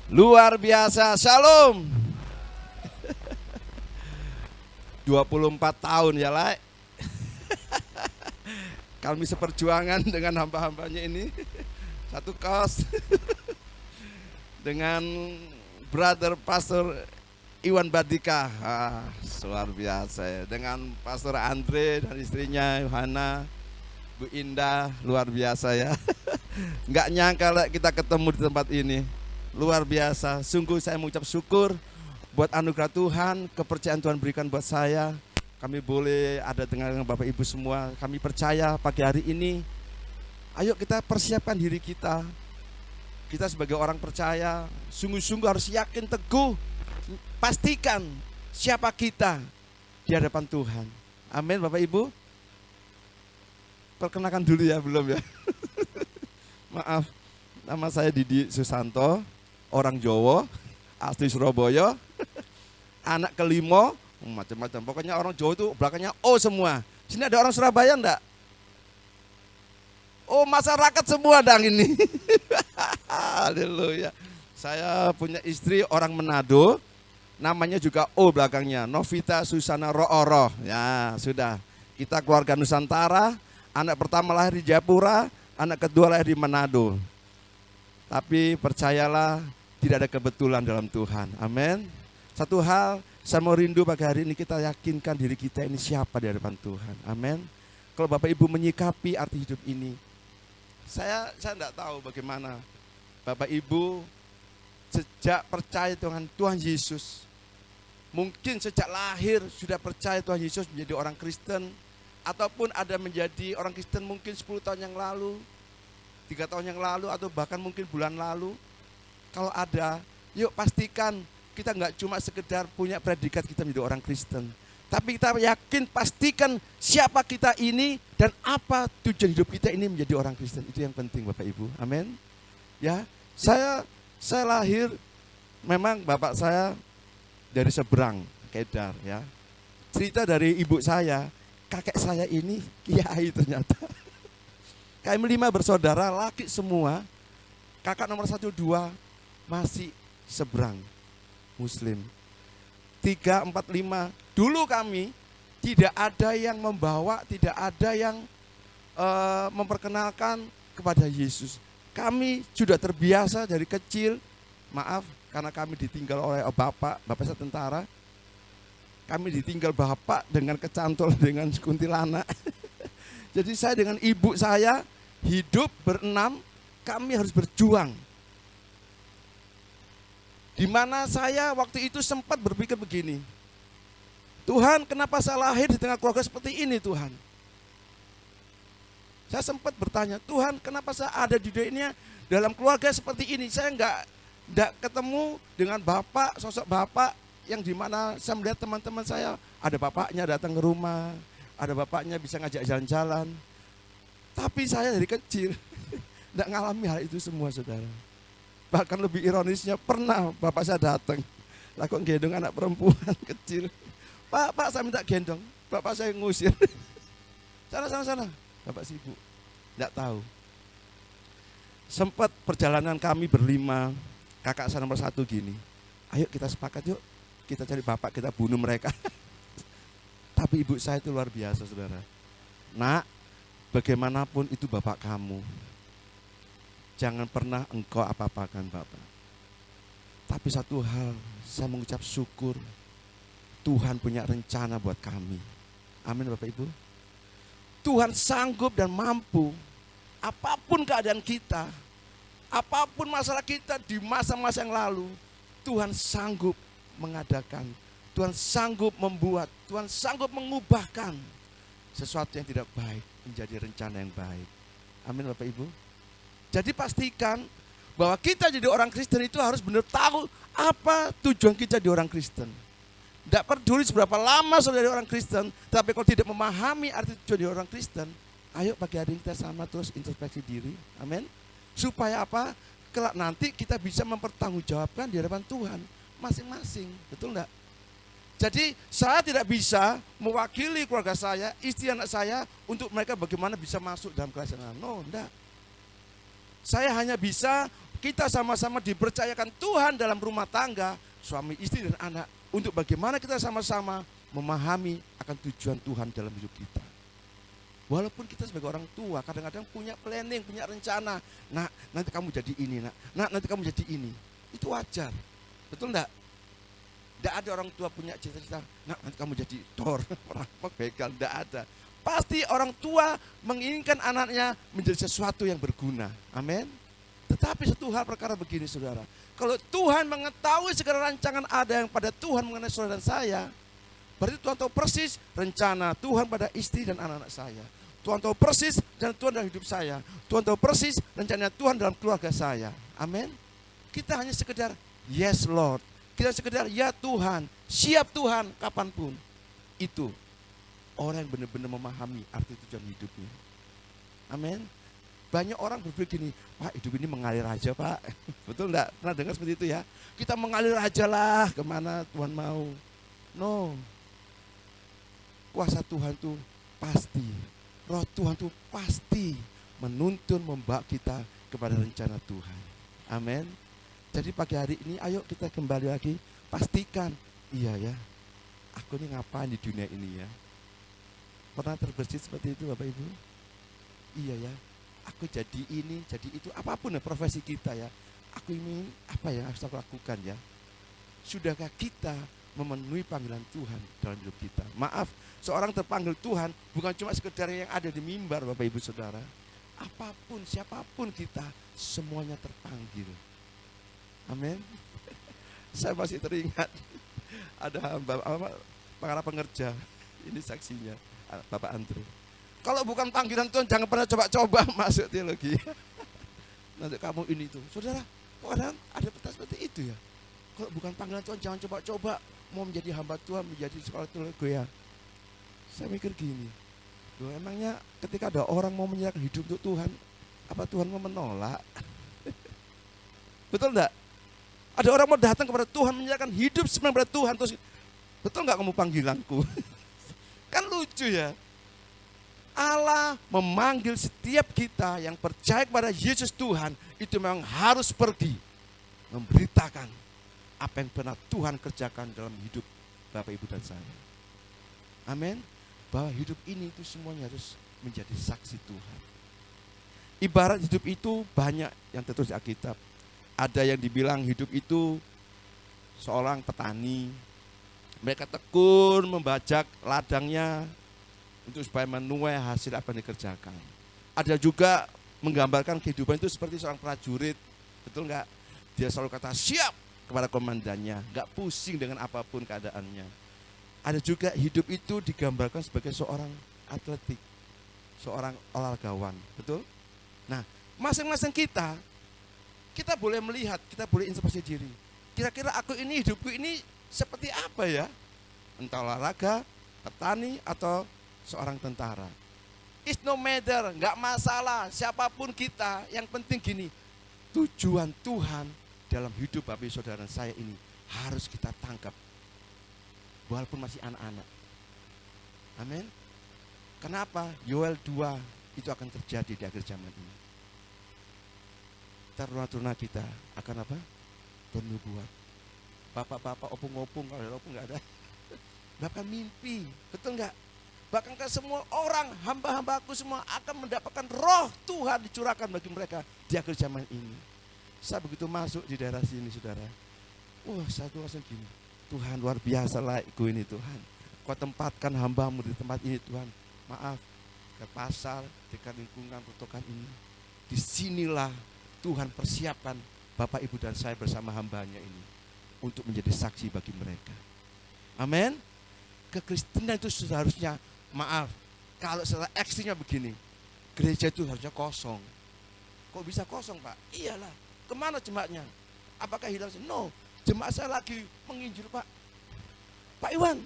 Luar biasa, Shalom. 24 tahun ya, Lai. Kami seperjuangan dengan hamba-hambanya ini. Satu kos. Dengan Brother Pastor Iwan Badika. Luar biasa ya. Dengan Pastor Andre dan istrinya Yohana, Bu Indah, luar biasa ya. Nggak nyangka lah kita ketemu di tempat ini. Luar biasa, sungguh saya mengucap syukur buat anugerah Tuhan, kepercayaan Tuhan berikan buat saya. Kami boleh ada dengan Bapak Ibu semua. Kami percaya pagi hari ini, ayo kita persiapkan diri kita. Kita sebagai orang percaya, sungguh-sungguh harus yakin teguh. Pastikan siapa kita di hadapan Tuhan. Amin Bapak Ibu. Perkenalkan dulu ya, belum ya. Maaf, nama saya Didi Susanto, orang Jawa, asli Surabaya, anak kelima, macam-macam. Pokoknya orang Jawa itu belakangnya O semua. Sini ada orang Surabaya enggak? Oh, masyarakat semua dang ini. Haleluya. Saya punya istri orang Manado, namanya juga O belakangnya, Novita Susana Rooro. Ya, sudah. Kita keluarga Nusantara, anak pertama lahir di Jayapura, anak kedua lahir di Manado. Tapi percayalah, tidak ada kebetulan dalam Tuhan. Amin. Satu hal, saya mau rindu pagi hari ini kita yakinkan diri kita ini siapa di hadapan Tuhan. Amin. Kalau Bapak Ibu menyikapi arti hidup ini, saya tidak tahu bagaimana Bapak Ibu sejak percaya Tuhan Yesus, mungkin sejak lahir sudah percaya Tuhan Yesus menjadi orang Kristen, ataupun ada menjadi orang Kristen mungkin 10 tahun yang lalu, 3 tahun yang lalu, atau bahkan mungkin bulan lalu. Kalau ada, yuk pastikan kita nggak cuma sekedar punya predikat kita menjadi orang Kristen, tapi kita yakin pastikan siapa kita ini dan apa tujuan hidup kita ini menjadi orang Kristen. Itu yang penting Bapak Ibu. Amin. Ya, saya lahir, memang bapak saya dari seberang Kedar ya. Cerita dari ibu saya, kakek saya ini kiai ternyata. Kami 5 bersaudara, laki semua. Kakak nomor 1, 2 masih seberang Muslim. 3, 4, 5. Dulu kami tidak ada yang membawa, tidak ada yang memperkenalkan kepada Yesus. Kami sudah terbiasa dari kecil, maaf karena kami ditinggal oleh bapak saya tentara. Kami ditinggal bapak dengan kecantol, dengan kuntilanak. Jadi saya dengan ibu saya hidup berenam, kami harus berjuang. Di mana saya waktu itu sempat berpikir begini, Tuhan, kenapa saya lahir di tengah keluarga seperti ini Tuhan? Saya sempat bertanya, Tuhan, kenapa saya ada di dunia dalam keluarga seperti ini? Saya enggak ketemu dengan bapak, sosok bapak yang dimana saya melihat teman-teman saya, ada bapaknya datang ke rumah, ada bapaknya bisa ngajak jalan-jalan. Tapi saya dari kecil enggak ngalami hal itu semua, saudara. Bahkan lebih ironisnya, pernah bapak saya datang, lah kok gendong anak perempuan kecil. Pak, saya minta gendong. Bapak saya ngusir. Sana. Bapak sibuk. Enggak tahu. Sempat perjalanan kami berlima, kakak saya nomor 1 gini. Ayo kita sepakat yuk, kita cari bapak, kita bunuh mereka. Tapi ibu saya itu luar biasa, saudara. Nak, bagaimanapun itu bapak kamu. Jangan pernah engkau apa-apakan bapak. Tapi satu hal, saya mengucap syukur. Tuhan punya rencana buat kami. Amin Bapak Ibu. Tuhan sanggup dan mampu. Apapun keadaan kita, apapun masalah kita di masa-masa yang lalu, Tuhan sanggup mengadakan. Tuhan sanggup membuat. Tuhan sanggup mengubahkan sesuatu yang tidak baik menjadi rencana yang baik. Amin Bapak Ibu. Jadi pastikan bahwa kita jadi orang Kristen itu harus benar tahu apa tujuan kita di orang Kristen. Tidak peduli seberapa lama sudah jadi orang Kristen, tapi kalau tidak memahami arti tujuan di orang Kristen, ayo pagi hari ini kita sama terus introspeksi diri. Amin. Supaya apa? Kelak nanti kita bisa mempertanggungjawabkan di hadapan Tuhan masing-masing. Betul enggak? Jadi saya tidak bisa mewakili keluarga saya, istri anak saya untuk mereka bagaimana bisa masuk dalam kerajaan Allah. No, enggak. Saya hanya bisa Kita sama-sama dipercayakan Tuhan dalam rumah tangga, suami, istri, dan anak, untuk bagaimana kita sama-sama memahami akan tujuan Tuhan dalam hidup kita. Walaupun kita sebagai orang tua kadang-kadang punya planning, punya rencana. Nak, nanti kamu jadi ini, nak. Nak, nanti kamu jadi ini. Itu wajar. Betul enggak? Enggak ada orang tua punya cita-cita, nak, nanti kamu jadi Thor, rampok, begal. Enggak ada. Pasti orang tua menginginkan anaknya menjadi sesuatu yang berguna. Amin. Tetapi satu hal perkara begini, saudara. Kalau Tuhan mengetahui segala rancangan ada yang pada Tuhan mengenai saudara dan saya, berarti Tuhan tahu persis rencana Tuhan pada istri dan anak-anak saya. Tuhan tahu persis dan Tuhan dalam hidup saya. Tuhan tahu persis rencana Tuhan dalam keluarga saya. Amin. Kita hanya sekedar yes Lord. Kita sekedar ya Tuhan, siap Tuhan kapanpun. Itu orang yang benar-benar memahami arti tujuan hidupnya. Amin. Banyak orang berpikir gini, Pak, hidup ini mengalir aja, Pak. Betul enggak? Pernah dengar seperti itu ya? Kita mengalir aja lah kemana Tuhan mau. No. Kuasa Tuhan itu pasti, Roh Tuhan itu pasti menuntun, membawa kita kepada rencana Tuhan. Amin. Jadi pagi hari ini ayo kita kembali lagi, pastikan, iya ya, aku ini ngapain di dunia ini ya. Pernah terbesit seperti itu Bapak Ibu? Iya ya, aku jadi ini, jadi itu, apapun ya profesi kita ya. Aku ini apa yang harus aku lakukan ya. Sudahkah kita memenuhi panggilan Tuhan dalam hidup kita? Maaf, seorang terpanggil Tuhan bukan cuma sekedar yang ada di mimbar Bapak Ibu Saudara. Apapun, siapapun kita, semuanya terpanggil. Amin. Saya masih teringat ada para pengerja, ini saksinya Bapak Andre. Kalau bukan panggilan Tuhan jangan pernah coba-coba masuk teologi. Nanti kamu ini tuh, saudara. Kadang ada peta seperti itu ya. Kalau bukan panggilan Tuhan jangan coba-coba mau menjadi hamba Tuhan, menjadi sekolah teologi ya. Saya mikir gini, loh emangnya ketika ada orang mau menyerahkan hidup untuk Tuhan, apa Tuhan mau menolak? Betul enggak? Ada orang mau datang kepada Tuhan, menyerahkan hidup sebenarnya kepada Tuhan, terus betul enggak kamu panggilanku? Kan lucu ya. Allah memanggil setiap kita yang percaya kepada Yesus Tuhan, itu memang harus pergi memberitakan apa yang pernah Tuhan kerjakan dalam hidup Bapak Ibu dan saya. Amin. Bahwa hidup ini itu semuanya harus menjadi saksi Tuhan. Ibarat hidup itu banyak yang tertulis di Alkitab. Ada yang dibilang hidup itu seorang petani. Mereka tekun membajak ladangnya untuk supaya menuai hasil apa yang dikerjakan. Ada juga menggambarkan kehidupan itu seperti seorang prajurit. Betul enggak? Dia selalu kata siap kepada komandannya, enggak pusing dengan apapun keadaannya. Ada juga hidup itu digambarkan sebagai seorang atletik, seorang olahragawan. Betul? Nah, masing-masing kita boleh melihat, kita boleh introspeksi diri. Kira-kira aku ini, hidupku ini seperti apa ya? Entah olahraga, petani, atau seorang tentara. It's no matter, nggak masalah siapapun kita. Yang penting gini, tujuan Tuhan dalam hidup Bapak Saudara saya ini harus kita tangkap. Walaupun masih anak-anak. Amin. Kenapa? Yoel 2 itu akan terjadi di akhir zaman ini. Teruna-teruna kita akan apa? Bernubuat. Bapak-bapak opung-opung, kalau ada opung nggak ada. Bahkan mimpi, betul nggak? Bahkan semua orang, hamba-hambaku semua akan mendapatkan roh Tuhan dicurahkan bagi mereka di akhir zaman ini. Saya begitu masuk di daerah sini, saudara. Wah, saya tuh langsung gini. Tuhan luar biasa lah ini Tuhan. Kau tempatkan hambamu di tempat ini Tuhan. Maaf, ke pasar, dekat lingkungan pertokan ini. Disinilah Tuhan persiapkan Bapak, Ibu, dan saya bersama hambanya ini untuk menjadi saksi bagi mereka. Amin. Kekristenan itu seharusnya, maaf, kalau secara ekstrimnya begini, gereja itu harusnya kosong. Kok bisa kosong Pak? Iyalah, kemana jemaatnya? Apakah hilang? No, jemaat saya lagi menginjil Pak. Pak Iwan,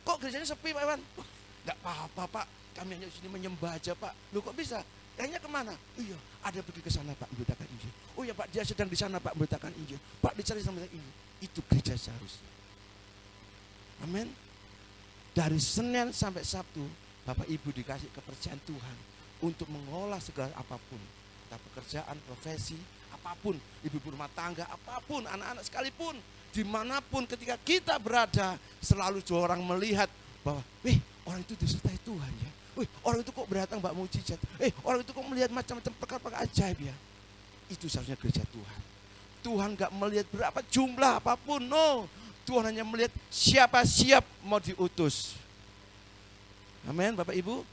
kok gerejanya sepi Pak Iwan? Wah, enggak apa-apa Pak, kami hanya di sini menyembah aja Pak. Loh kok bisa? Kayaknya kemana? Iya, ada pergi ke sana Pak, memberitakan Injil. Oh ya Pak, dia sedang di sana Pak, memberitakan Injil. Pak, dicari sama Injil. Itu gereja seharusnya. Amin. Dari Senin sampai Sabtu, Bapak Ibu dikasih kepercayaan Tuhan untuk mengolah segala apapun. Entah pekerjaan, profesi, apapun, ibu rumah tangga, apapun, anak-anak sekalipun, dimanapun ketika kita berada, selalu orang melihat bahwa, orang itu disertai Tuhan ya. Orang itu kok berdatang mbak mujizat. Orang itu kok melihat macam-macam perkara-perkara ajaib ya. Itu seharusnya gereja Tuhan. Tuhan gak melihat berapa jumlah apapun, no. Tuhan hanya melihat siapa siap mau diutus. Amin, Bapak Ibu.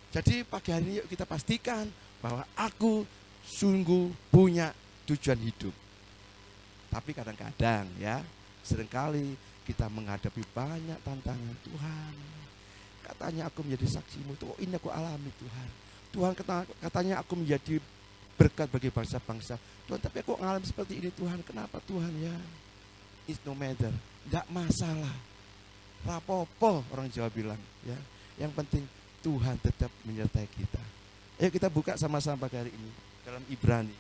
Jadi pagi hari ini yuk kita pastikan bahwa aku sungguh punya tujuan hidup. Tapi kadang-kadang ya, seringkali kita menghadapi banyak tantangan. Tuhan, katanya aku menjadi saksimu, tuh ini aku alami Tuhan. Tuhan katanya aku menjadi berkat bagi bangsa-bangsa. Tuhan, tapi aku mengalami seperti ini Tuhan. Kenapa Tuhan ya? It's no matter, tidak masalah. Rapopo orang Jawa bilang ya. Yang penting Tuhan tetap menyertai kita. Ayo kita buka sama-sama pagi hari ini dalam Ibrani.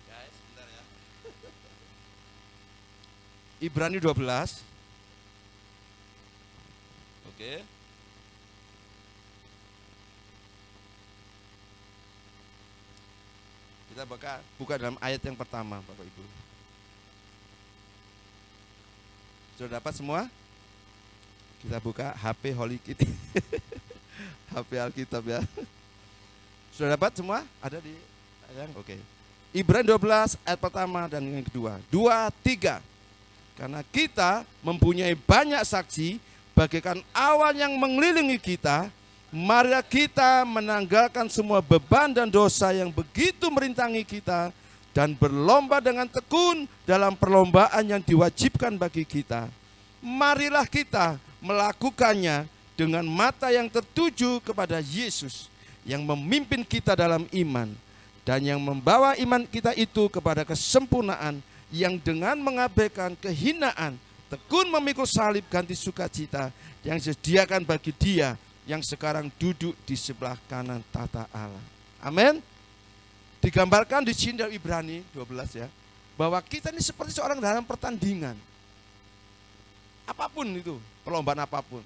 Guys, sebentar ya. Ibrani 12. Oke. Kita buka dalam ayat yang pertama, Bapak Ibu. Sudah dapat semua? Kita buka HP Holy Kitty. HP Alkitab ya. Sudah dapat semua? Ada di ayat? Oke. Ibrani 12 ayat pertama dan yang kedua. 2, 3. Karena kita mempunyai banyak saksi bagaikan awan yang mengelilingi kita, marilah kita menanggalkan semua beban dan dosa yang begitu merintangi kita dan berlomba dengan tekun dalam perlombaan yang diwajibkan bagi kita. Marilah kita melakukannya dengan mata yang tertuju kepada Yesus yang memimpin kita dalam iman dan yang membawa iman kita itu kepada kesempurnaan, yang dengan mengabaikan kehinaan tekun memikul salib ganti sukacita yang disediakan bagi Dia yang sekarang duduk di sebelah kanan tata Allah. Amin. Digambarkan di sini dalam Ibrani 12 ya, bahwa kita ini seperti seorang dalam pertandingan. Apapun itu, perlombaan apapun.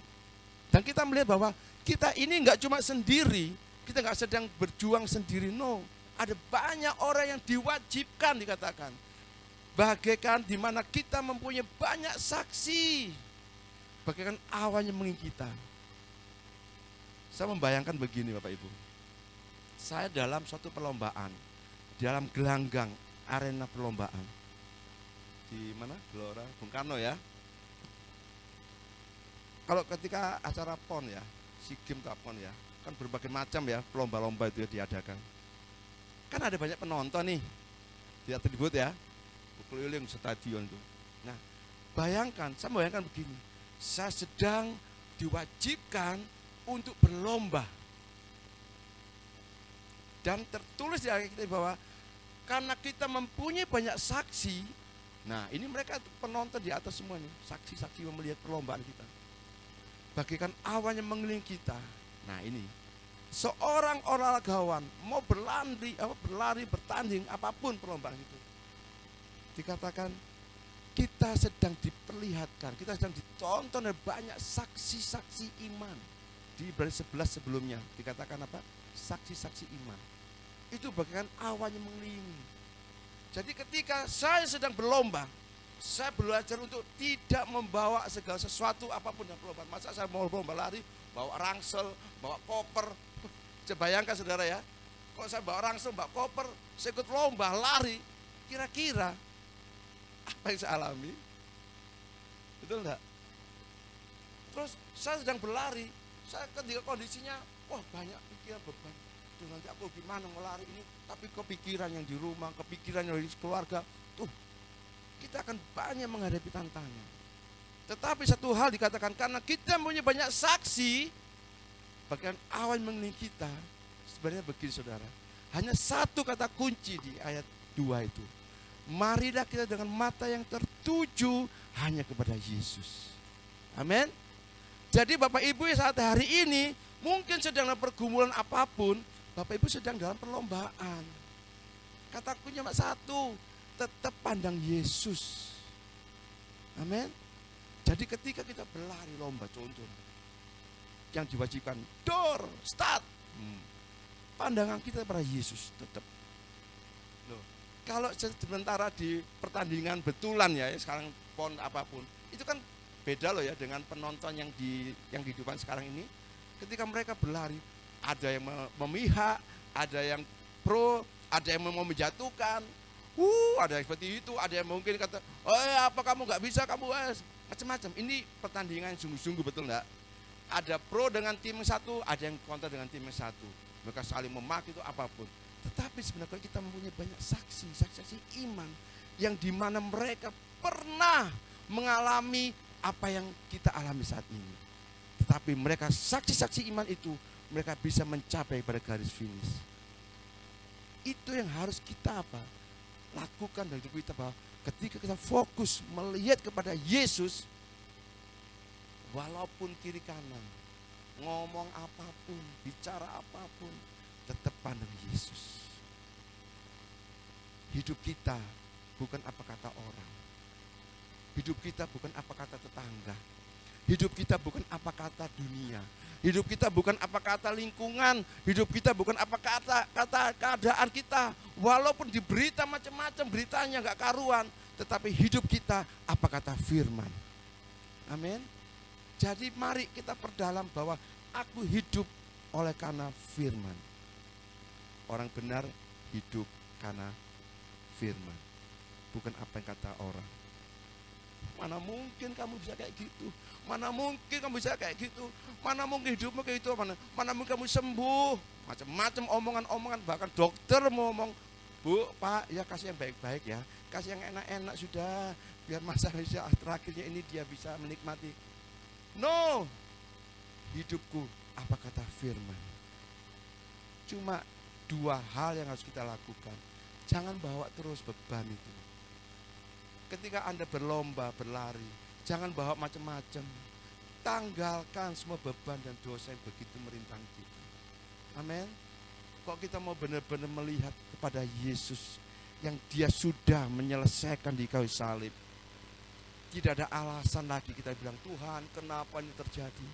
Dan kita melihat bahwa kita ini enggak cuma sendiri, kita enggak sedang berjuang sendiri, no. Ada banyak orang yang diwajibkan dikatakan. Bagaikan di mana kita mempunyai banyak saksi. Bagaikan awan yang mengelilingi kita. Saya membayangkan begini Bapak Ibu. Saya dalam suatu perlombaan, dalam gelanggang arena perlombaan. Di mana? Gelora Bung Karno ya. Kalau ketika acara PON ya, SEA Games atau PON ya, kan berbagai macam ya lomba-lomba itu ya diadakan. Kan ada banyak penonton nih di atribut ya, keliling stadion itu. Nah, saya bayangkan begini, saya sedang diwajibkan untuk berlomba. Dan tertulis di ayat kita bahwa karena kita mempunyai banyak saksi, nah ini mereka penonton di atas semua nih, saksi-saksi yang melihat perlombaan kita. Bagaikan awan yang mengelilingi kita. Nah ini, seorang olahragawan mau berlari, bertanding, apapun perlombaan itu. Dikatakan kita sedang diperlihatkan, kita sedang ditonton oleh banyak saksi-saksi iman. Di Ibrani 11 sebelumnya dikatakan apa? Saksi-saksi iman. Itu bagaikan awan yang mengelilingi. Jadi ketika saya sedang berlomba, saya belajar untuk tidak membawa segala sesuatu apapun yang perlombaan. Masa saya mau lomba lari, bawa rangsel, bawa koper. Bayangkan saudara ya, kalau saya bawa rangsel, bawa koper, saya ikut lomba lari, kira-kira apa yang saya alami? Betul enggak? Terus saya sedang berlari, saya ketika kondisinya, wah banyak pikiran beban. Tuh nanti aku gimana mau lari ini, tapi kepikiran yang di rumah, kepikiran yang di keluarga, tuh kita akan banyak menghadapi tantangan. Tetapi satu hal dikatakan, karena kita punya banyak saksi, bahkan awan mengelilingi kita, sebenarnya begini saudara, hanya satu kata kunci di ayat 2 itu. Marilah kita dengan mata yang tertuju hanya kepada Yesus. Amin. Jadi Bapak Ibu saat hari ini mungkin sedang dalam pergumulan apapun, Bapak Ibu sedang dalam perlombaan. Kata kuncinya cuma satu, tetap pandang Yesus. Amin. Jadi ketika kita berlari lomba contoh, yang diwajibkan door start. pandangan kita pada Yesus tetap. Loh, kalau sementara di pertandingan betulan ya, sekarang pon apapun, itu kan beda loh ya dengan penonton yang di kehidupan sekarang ini. Ketika mereka berlari, ada yang memihak, ada yang pro, ada yang mau menjatuhkan, ada yang seperti itu, ada yang mungkin kata, apa kamu nggak bisa, kamu macam-macam. Ini pertandingan yang sungguh-sungguh, betul nggak? Ada pro dengan tim satu, ada yang kontra dengan tim satu. Mereka saling memaki itu apapun. Tetapi sebenarnya kita mempunyai banyak saksi iman yang dimana mereka pernah mengalami apa yang kita alami saat ini. Tetapi mereka saksi-saksi iman itu, mereka bisa mencapai pada garis finish. Itu yang harus kita lakukan dari hidup kita, bahwa ketika kita fokus melihat kepada Yesus, walaupun kiri kanan, ngomong apapun, bicara apapun, tetap pandang Yesus. Hidup kita bukan apa kata orang. Hidup kita bukan apa kata tetangga. Hidup kita bukan apa kata dunia. Hidup kita bukan apa kata lingkungan. Hidup kita bukan apa kata keadaan kita. Walaupun di berita macam-macam, beritanya gak karuan, tetapi hidup kita apa kata firman. Amin. Jadi mari kita perdalam bahwa aku hidup oleh karena firman. Orang benar hidup karena firman, bukan apa yang kata orang. Mana mungkin kamu bisa kayak gitu? Mana mungkin kamu bisa kayak gitu? Mana mungkin hidupmu kayak gitu? Mana mungkin kamu sembuh? Macam-macam omongan-omongan, bahkan dokter mau ngomong, Bu, Pak, ya kasih yang baik-baik ya, kasih yang enak-enak sudah, biar masa terakhirnya ini dia bisa menikmati. No, hidupku apa kata firman. Cuma dua hal yang harus kita lakukan. Jangan bawa terus beban itu. Ketika Anda berlomba, berlari, jangan bawa macam-macam. Tanggalkan semua beban dan dosa yang begitu merintang kita. Amin. Kok kita mau benar-benar melihat kepada Yesus yang dia sudah menyelesaikan di kayu salib. Tidak ada alasan lagi kita bilang, Tuhan kenapa ini terjadi?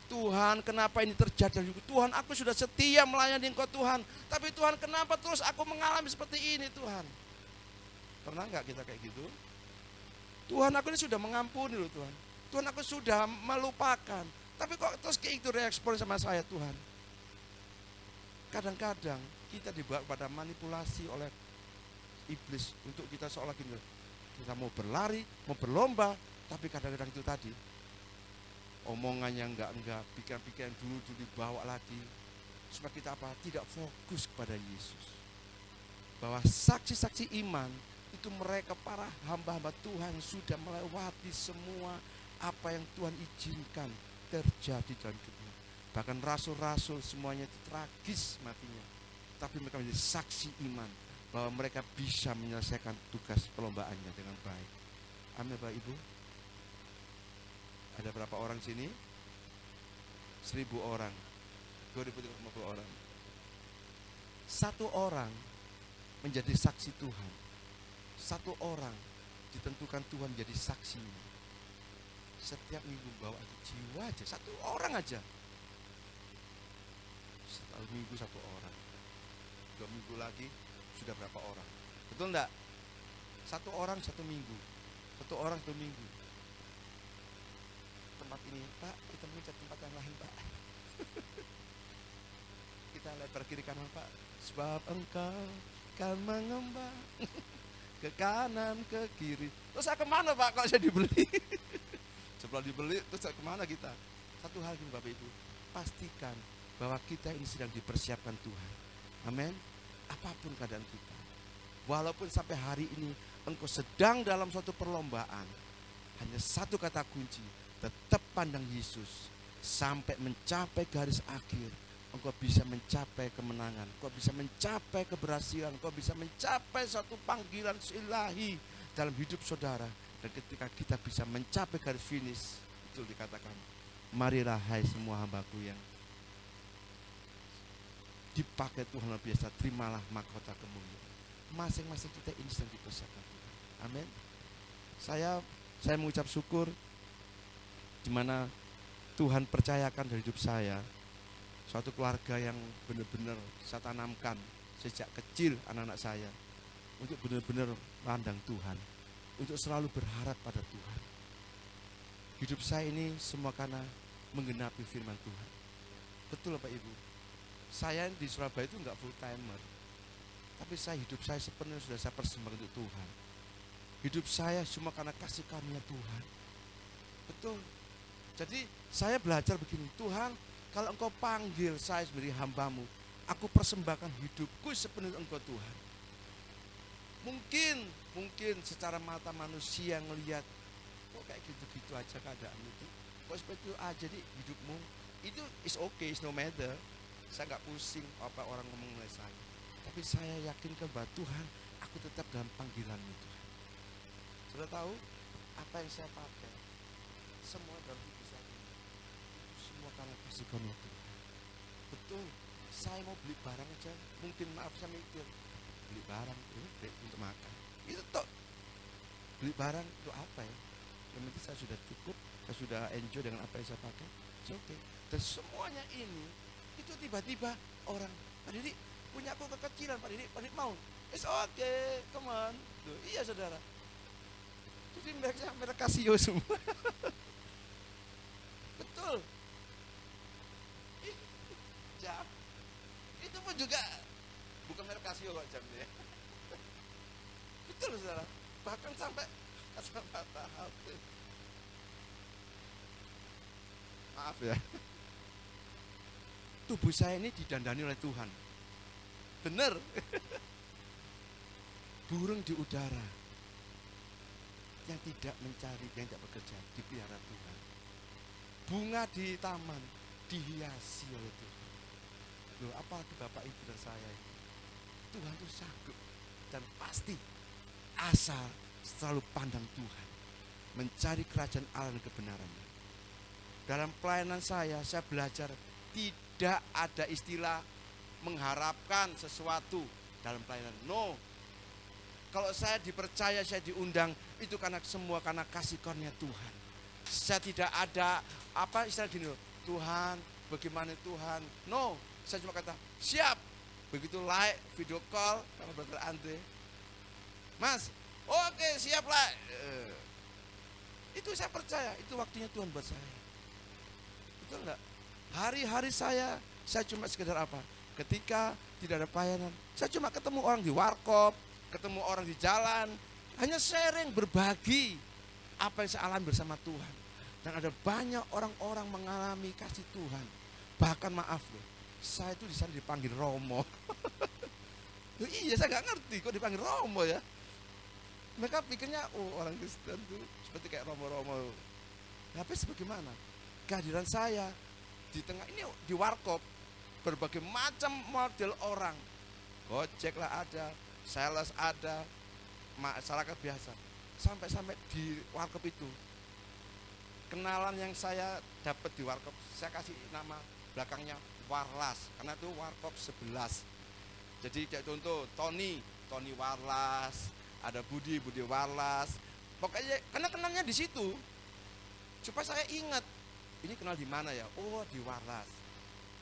Tuhan kenapa ini terjadi? Tuhan aku sudah setia melayani Engkau Tuhan. Tapi Tuhan kenapa terus aku mengalami seperti ini Tuhan? Pernah nggak kita kayak gitu? Tuhan aku ini sudah mengampuni loh Tuhan. Tuhan aku sudah melupakan. Tapi kok terus kayak itu respon sama saya Tuhan? Kadang-kadang kita dibawa pada manipulasi oleh iblis untuk kita seolah gini. Kita mau berlari, mau berlomba, tapi kadang-kadang itu tadi omongannya enggak, pikiran-pikiran dulu dibawa lagi. Supaya kita tidak fokus kepada Yesus. Bahwa saksi-saksi iman itu mereka para hamba-hamba Tuhan sudah melewati semua apa yang Tuhan izinkan terjadi dalam hidupnya. Bahkan rasul-rasul semuanya itu tragis matinya. Tapi mereka menjadi saksi iman bahwa mereka bisa menyelesaikan tugas perlombaannya dengan baik. Amin Bapak Ibu. Ada berapa orang sini? 1.000 orang, 2.350 orang. Satu orang menjadi saksi Tuhan. Satu orang ditentukan Tuhan menjadi saksinya. Setiap minggu bawa jiwa aja, satu orang aja. Satu minggu satu orang. 2 minggu lagi sudah berapa orang? Betul enggak? Satu orang satu minggu. Satu orang 2 minggu. Tempat ini, Pak, kita mencari tempat yang lain, Pak. Kita lebar kiri kanan, Pak. Sebab Engkau kan mengembang ke kanan, ke kiri. Terus saya kemana Pak kalau saya dibeli? Setelah dibeli terus saya kemana kita? Satu hal ini Bapak Ibu, pastikan bahwa kita ini sedang dipersiapkan Tuhan. Amin. Apapun keadaan kita, walaupun sampai hari ini engkau sedang dalam suatu perlombaan, hanya satu kata kunci, tetap pandang Yesus sampai mencapai garis akhir. Engkau bisa mencapai kemenangan, engkau bisa mencapai keberhasilan, engkau bisa mencapai satu panggilan ilahi dalam hidup saudara. Dan ketika kita bisa mencapai garis finish, itu dikatakan, marilah hai semua hambaku yang dipakai Tuhan luar biasa, terimalah mahkota kemuliaan. Masing-masing kita ini sedang dipersiapkan Tuhan. Amin. Saya mengucap syukur di mana Tuhan percayakan dari hidup saya Suatu keluarga yang benar-benar saya tanamkan sejak kecil anak-anak saya untuk benar-benar pandang Tuhan, untuk selalu berharap pada Tuhan. Hidup saya ini semua karena menggenapi firman Tuhan. Betul Bapak Ibu, saya di Surabaya itu enggak full timer, tapi hidup saya sepenuhnya sudah saya persembahkan untuk Tuhan. Hidup saya cuma karena kasih karunia Tuhan. Betul. Jadi saya belajar begini, Tuhan, kalau Engkau panggil saya sebagai hamba-Mu, aku persembahkan hidupku sepenuhnya Engkau Tuhan. Mungkin secara mata manusia ngelihat, kok kayak gitu-gitu aja keadaan itu, kok seperti itu aja di hidupmu, itu is okay, is no matter. Saya nggak pusing apa orang ngomong oleh saya, tapi saya yakinkan bahwa Tuhan, aku tetap dalam panggilan-Mu Tuhan. Sudah tahu apa yang saya pakai, semua dalam hidup saya ini, itu semua karena kasih karunia Tuhan. Betul, saya mau beli barang aja, mungkin maaf saya mikir, beli barang untuk makan, itu toh beli barang untuk apa ya? Yang penting saya sudah cukup, saya sudah enjoy dengan apa yang saya pakai, it's okay. Dan semuanya ini, itu tiba-tiba orang, Pak Didi punya aku kekecilan, Pak Didi mau, it's okay, come on. Duh, iya saudara, jadi mereka kasih semua. Betul. Jam, itu pun juga bukan merek Casio kok jamnya. Betul saudara, bahkan sampai kacamata HP. Maaf ya, tubuh saya ini didandani oleh Tuhan. Benar. Burung di udara yang tidak mencari, yang tidak bekerja, dipelihara Tuhan. Bunga di taman dihiasi oleh Tuhan. Loh, apalagi Bapak Ibu dan saya ini, Tuhan itu sanggup dan pasti, asal selalu pandang Tuhan, mencari kerajaan Allah dan kebenarannya. Dalam pelayanan saya belajar tidak ada istilah mengharapkan sesuatu dalam pelayanan. No. Kalau saya dipercaya, saya diundang, itu karena semua karena kasih karunia Tuhan. Saya tidak ada apa istilah gini loh, Tuhan, bagaimana Tuhan? No, saya cuma kata siap. Begitu like video call sama Brother Andre, Mas, oke siap lah. Itu saya percaya, itu waktunya Tuhan buat saya. Betul enggak? Hari-hari saya cuma sekedar apa? Ketika tidak ada pelayanan, saya cuma ketemu orang di warkop, ketemu orang di jalan, hanya sharing, berbagi apa yang saya alami bersama Tuhan. Dan ada banyak orang-orang mengalami kasih Tuhan. Bahkan maaf loh, saya itu di sana dipanggil Romo. Loh, iya, saya nggak ngerti kok dipanggil Romo ya. Mereka pikirnya, oh orang Kristen tuh seperti kayak Romo-Romo. Tapi sebagaimana kehadiran saya di tengah ini di warkop, berbagai macam model orang, Gojek lah ada, sales ada, masyarakat biasa, sampai di warkop itu. Kenalan yang saya dapat di warkop, saya kasih nama belakangnya Warlas, karena itu warkop 11. Jadi kayak contoh Tony Warlas, ada Budi Warlas. Pokoknya karena kenalnya di situ, supaya saya ingat ini kenal di mana ya? Oh, di Warlas.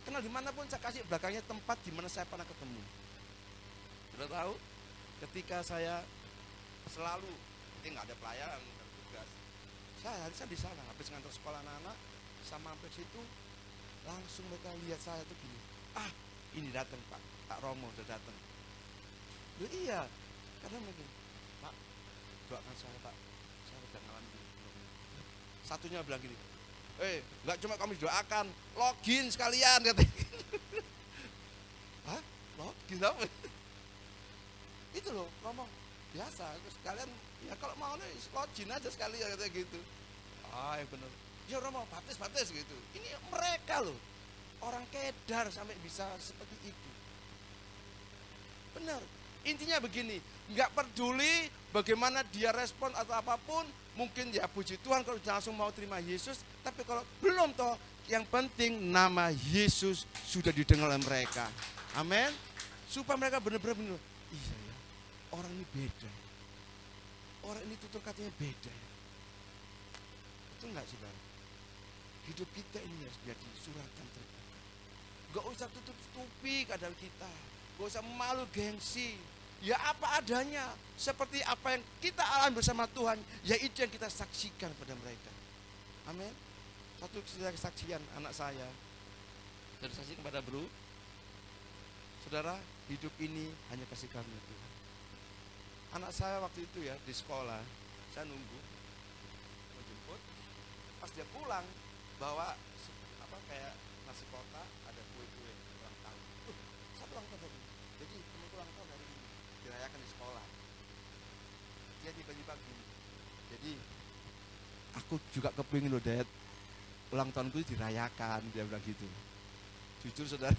Kenal di mana pun saya kasih belakangnya tempat di mana saya pernah ketemu. Sudah tahu? Ketika saya selalu, nggak ada pelayanan, nggak ada tugas, saya di sana habis ngantar sekolah anak-anak, sama sampai situ langsung mereka lihat saya tuh gini, ah ini datang Pak Romo udah datang. Loh iya, karena mungkin Pak doakan saya Pak, saya udah ngalamin gini. Satunya bilang gini, nggak cuma kami doakan, login sekalian katanya. Hah? Login apa? Itu loh ngomong biasa, terus kalian ya kalau mau nih login aja sekalian katanya gitu. Ah yang bener, ya Romo baptis gitu. Ini mereka loh, orang Kedar sampai bisa seperti itu. Benar, intinya begini, nggak peduli bagaimana dia respon atau apapun, mungkin ya puji Tuhan kalau langsung mau terima Yesus, tapi kalau belum toh, yang penting nama Yesus sudah didengar oleh mereka. Amin. Supaya mereka benar-benar, iya ya, orang ini beda. Orang ini tutur katanya beda ya. Betul nggak saudara? Hidup kita ini harus jadi suratan terbuka. Gak usah tutup-tutupi keadaan kita. Gak usah malu gengsi. Ya apa adanya. Seperti apa yang kita alami bersama Tuhan. Ya itu yang kita saksikan pada mereka. Amin. Satu kesaksian anak saya. Dan saksi kepada bro. Saudara, hidup ini hanya kasih karunia Tuhan. Anak saya waktu itu ya di sekolah. Saya nunggu. Menjemput. Pas dia pulang. Bawa kayak nasi kotak, ada kue-kue ulang tahun. Satu ulang tahun hari ini. Jadi teman ulang tahun hari ini dirayakan di sekolah. Dia tiba-tiba gini. Jadi aku juga kepingin loh, Dad, ulang tahunku dirayakan, dia bilang gitu. Jujur saudara,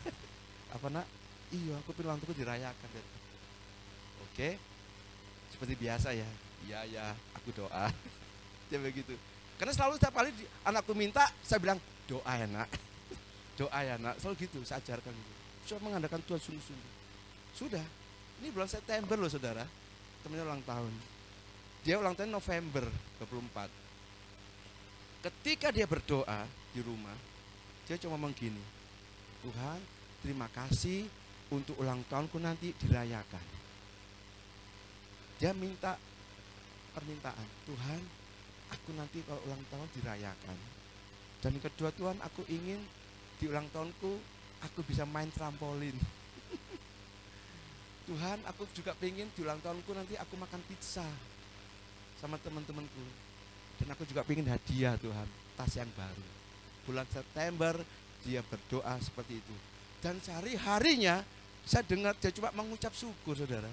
apa nak? Iya, aku pengen ulang tahunku dirayakan, Dad. Oke, seperti biasa ya. Iya ya, aku doa. Dia begitu. Karena selalu setiap kali anakku minta, saya bilang doa ya nak. Doa ya nak, selalu gitu, saya ajarkan gitu. Saya mengandalkan Tuhan sungguh-sungguh. Sudah, ini bulan September loh saudara, temannya ulang tahun. Dia ulang tahun November 24. Ketika dia berdoa di rumah, dia cuma ngomong gini, Tuhan terima kasih untuk ulang tahunku nanti dirayakan. Dia minta permintaan, Tuhan aku nanti kalau ulang tahun dirayakan. Dan yang kedua Tuhan, aku ingin di ulang tahunku aku bisa main trampolin. Tuhan, aku juga pengen di ulang tahunku nanti aku makan pizza sama teman-temanku. Dan aku juga pengen hadiah Tuhan, tas yang baru. Bulan September dia berdoa seperti itu. Dan sehari-harinya saya dengar dia cuma mengucap syukur saudara.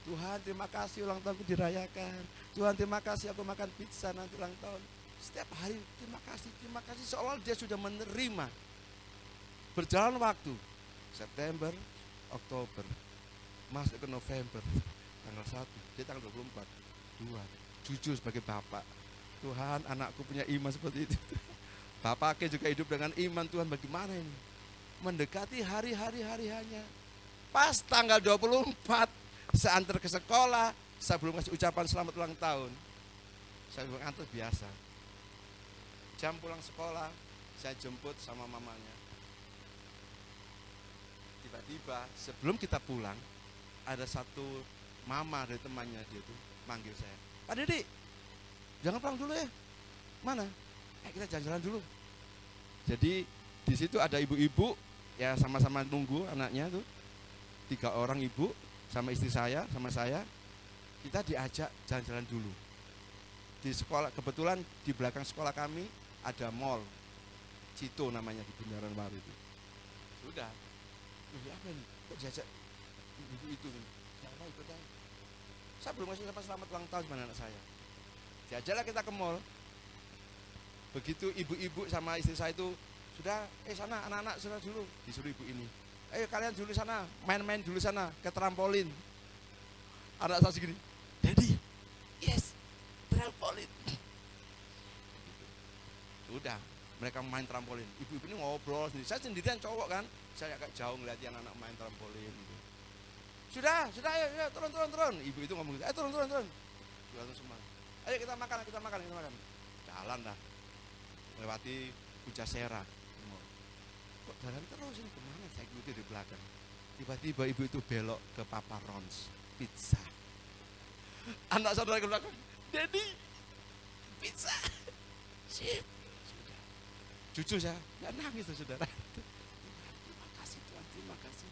Tuhan terima kasih ulang tahunku dirayakan. Tuhan terima kasih aku makan pizza nanti ulang tahun. Setiap hari terima kasih seolah dia sudah menerima. Berjalan waktu September, Oktober, masuk ke November, tanggal 1, dia tanggal 24, 2. Jujur sebagai bapak, Tuhan anakku punya iman seperti itu. Bapaknya juga hidup dengan iman, Tuhan bagaimana ini? Mendekati hari-hari hanya. Pas tanggal 24, saya antar ke sekolah, saya belum kasih ucapan selamat ulang tahun. Saya belum antar biasa. Jam pulang sekolah, saya jemput sama mamanya. Tiba-tiba sebelum kita pulang, ada satu mama dari temannya dia tuh manggil saya. Pak Didi, jangan pulang dulu ya. Mana? Kita jalan-jalan dulu. Jadi di situ ada ibu-ibu ya sama-sama nunggu anaknya tuh. 3 orang ibu sama istri saya, sama saya. Kita diajak jalan-jalan dulu. Di sekolah, kebetulan di belakang sekolah kami ada mall Cito namanya di Bundaran Waru itu. Sudah. Apa ini? Kok diajak ibu itu? Jangan ikut aja. Saya belum ngasih selamat ulang tahun sama anak saya. Diajaklah kita ke mall. Begitu ibu-ibu sama istri saya itu sudah, sana anak-anak sana dulu. Disuruh ibu ini. Kalian dulu sana, main-main dulu sana ke trampolin. Anak saya segini, Daddy, yes, trampolin. Sudah, mereka main trampolin. Ibu-ibu ini ngobrol sendiri. Saya sendirian cowok kan, saya agak jauh ngeliatin anak main trampolin. Gitu. Sudah, ayo, turun. Ibu itu ngomong gitu, turun. Turun semua. Ayo kita makan. Jalan dah, lewati Pujasera. Kok jalan terus ini kemana? Saya ikuti di belakang. Tiba-tiba ibu itu belok ke Papa Ron's Pizza. Anak saudara ke belakang, Daddy, pizza. Sip. Sudah. Jujur saya nggak nangis tuh saudara. Terima kasih Tuhan, terima kasih.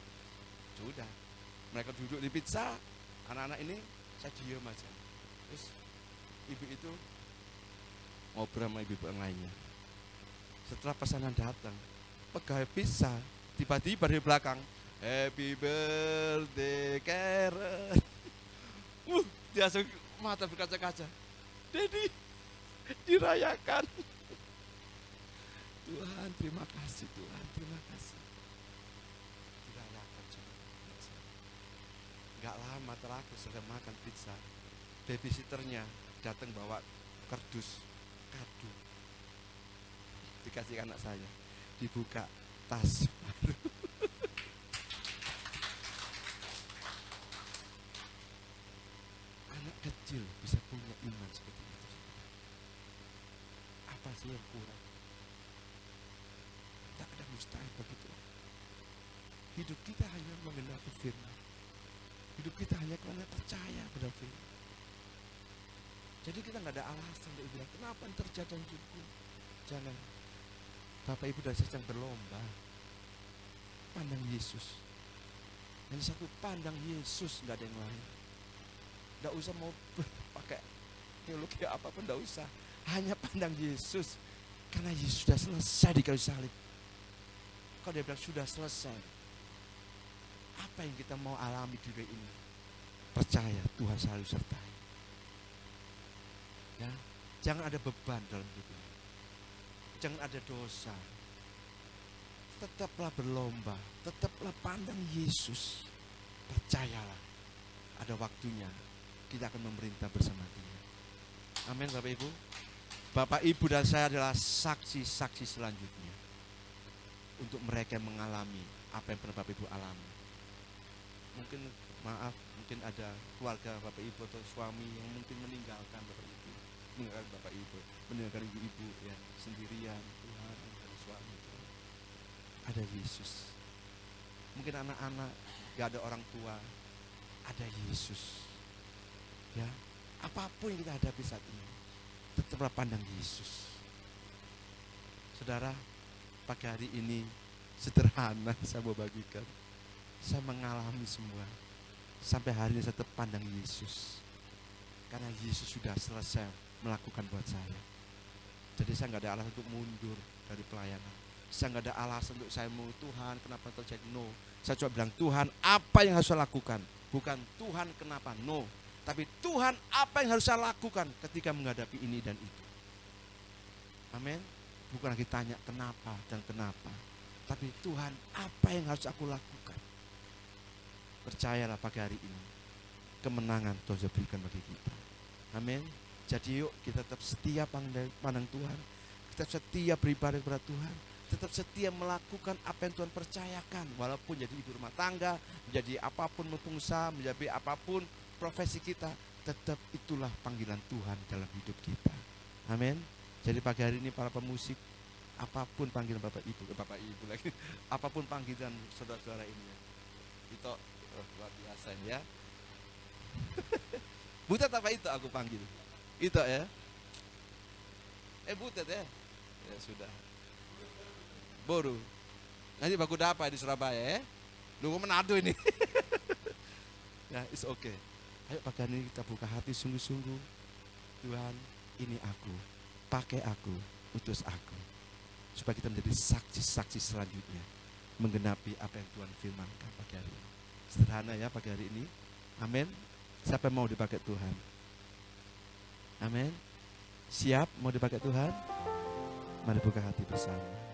Sudah. Mereka duduk di pizza. Anak-anak ini saya diam aja. Terus ibu itu ngobrol sama ibu yang lainnya. Setelah pesanan datang, pegawai pizza tiba-tiba di belakang, Happy birthday Karen. Dia langsung mata berkaca-kaca. Daddy, dirayakan. Tuhan terima kasih, Tuhan terima kasih. Dirayakan juga. Gak lama terakhir sudah makan pizza, babysitternya datang bawa kardus kado. Dikasih anak saya, dibuka tas baru. Anak kecil bisa punya iman seperti itu. Apa sih yang kurang? Tak ada mustahil begitu. Hidup kita hanya mengenapi firman. Hidup kita hanya karena percaya pada firman. Jadi kita nggak ada alasan untuk bilang, kenapa yang terjadi dalam hidupku? Jangan. Bapak Ibu dan saya sedang berlomba. Pandang Yesus. Yang satu, pandang Yesus, nggak ada yang lain. Nggak usah mau pakai teologi apapun, nggak usah. Hanya pandang Yesus. Karena Yesus sudah selesai di kayu salib. Kalau dia bilang sudah selesai, apa yang kita mau alami di dunia ini? Percaya Tuhan selalu sertai. Ya, jangan ada beban dalam hidup ini. Jangan ada dosa. Tetaplah berlomba, tetaplah pandang Yesus. Percayalah, ada waktunya kita akan memerintah bersama Dia. Amin Bapak Ibu. Bapak Ibu dan saya adalah saksi-saksi selanjutnya untuk mereka yang mengalami apa yang pernah Bapak Ibu alami. Mungkin mungkin ada keluarga Bapak Ibu atau suami yang mungkin meninggalkan Bapak Ibu, meninggalkan ibu-ibu yang sendirian. Tuhan, ada suami, Tuhan. Ada Yesus. Mungkin anak-anak gak ada orang tua, ada Yesus. Ya, apapun yang kita hadapi saat ini, tetaplah pandang Yesus. Saudara, pagi hari ini sederhana saya mau bagikan. Saya mengalami semua. Sampai hari ini saya tetap pandang Yesus. Karena Yesus sudah selesai melakukan buat saya. Jadi saya nggak ada alasan untuk mundur dari pelayanan. Saya nggak ada alasan untuk saya mau, Tuhan kenapa terjadi, no. Saya coba bilang, Tuhan apa yang harus saya lakukan? Bukan Tuhan kenapa, no. Tapi Tuhan apa yang harus saya lakukan ketika menghadapi ini dan itu. Amin. Bukan lagi tanya kenapa dan kenapa. Tapi Tuhan apa yang harus aku lakukan? Percayalah pagi hari ini, kemenangan Tuhan sudah berikan bagi kita. Amin. Jadi yuk kita tetap setia pandang Tuhan. Kita setia beribadah kepada Tuhan. Tetap setia melakukan apa yang Tuhan percayakan. Walaupun jadi ibu rumah tangga, menjadi apapun pengusaha, menjadi apapun profesi kita, tetap itulah panggilan Tuhan dalam hidup kita. Amin. Jadi pagi hari ini para pemusik, apapun panggilan Bapak Ibu lagi, apapun panggilan saudara-saudara ini, itu luar biasa ya. Butet apa itu aku panggil? Itu ya. Butet ya. Ya sudah. Boru. Nanti baku dapat di Surabaya ya. Lu Manado ini. Ya, it's okay. Ayo pagi hari ini kita buka hati sungguh-sungguh. Tuhan, ini aku. Pakai aku, utus aku. Supaya kita menjadi saksi-saksi selanjutnya. Menggenapi apa yang Tuhan firmankan pagi hari ini. Sederhana ya pagi hari ini. Amin. Siapa yang mau dipakai Tuhan? Amin. Siap mau dipakai Tuhan? Mari buka hati bersama.